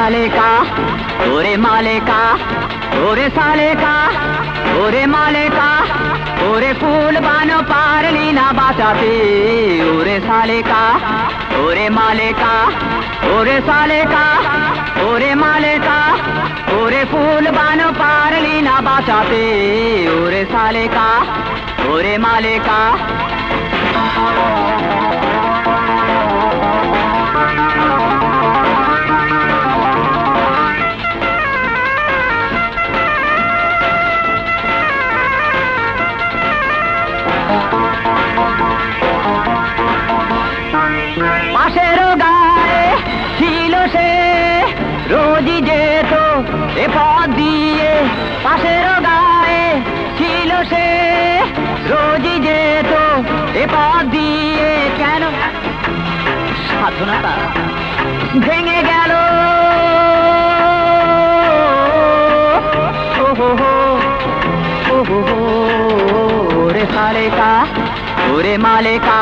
साले का ओरे माले का ओरे साले का ओरे माले का ओरे फूल बानो पारली ना बाचाते ओरे साले का ओरे माले का ओरे साले का ओरे माले का ओरे फूल बानो पारली ना बाचाते ओरे साले का ओरे माले का পাশেরও গায়ে ছিল সে রোজই যেত এ পথ দিয়ে পাশেরও গায়ে ছিল সে রোজই যেত এ পথ দিয়ে কেন সাধনাটা ভেঙে গেল ওরে সালে का ओरे माले का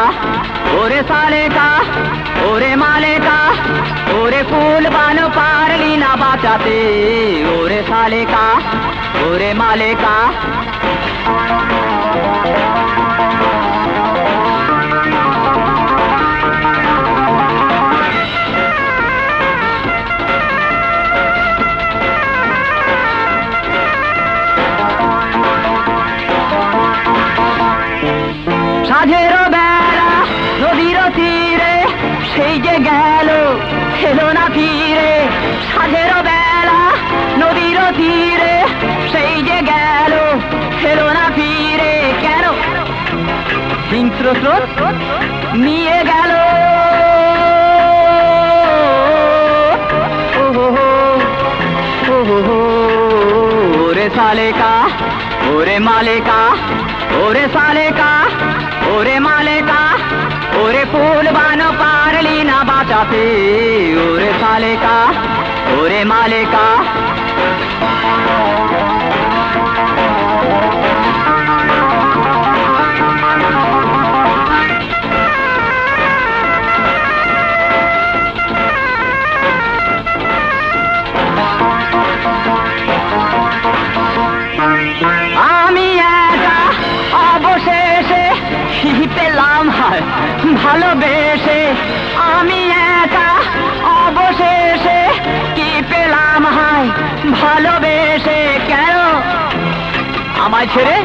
ओरे साले का ओरे माले का ओरे फूल बानो पारली ना बाचाते ओरे साले का ओरे माले का সাজেরও বেলা নদীর তীরে সেই যে গেল এলো না ফিরে সাজেরও বেলা নদীর তীরে সেই যে গেল এলো না ফিরে কেন হিংস্র স্রোত নিয়ে গেল ওরে সালে का ओरे माले का ओरे साले का ओरे माले का ओरे फूल बानो पारली ना बाचाते ओरे साले का ओरे माले का পেলাম হয় ভালোবেসে আমি একা অবশেষে কি পেলাম হয় ভালোবেসে কেন আমায় ছেড়ে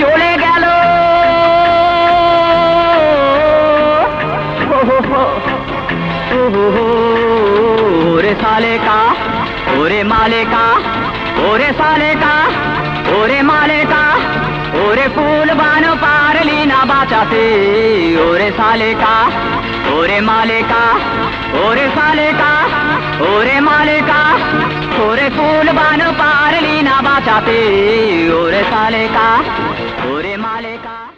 চলে গেল ওরে साले का ओरे माले का ओरे साले का ओरे माले का ओरे फूल बानो पारली ना बाचाते ओरे साले का ओरे माले का ओरे साले का ओरे माले का ओरे फूल बानो पारली ना बाचाते ओरे साले का ओरे माले का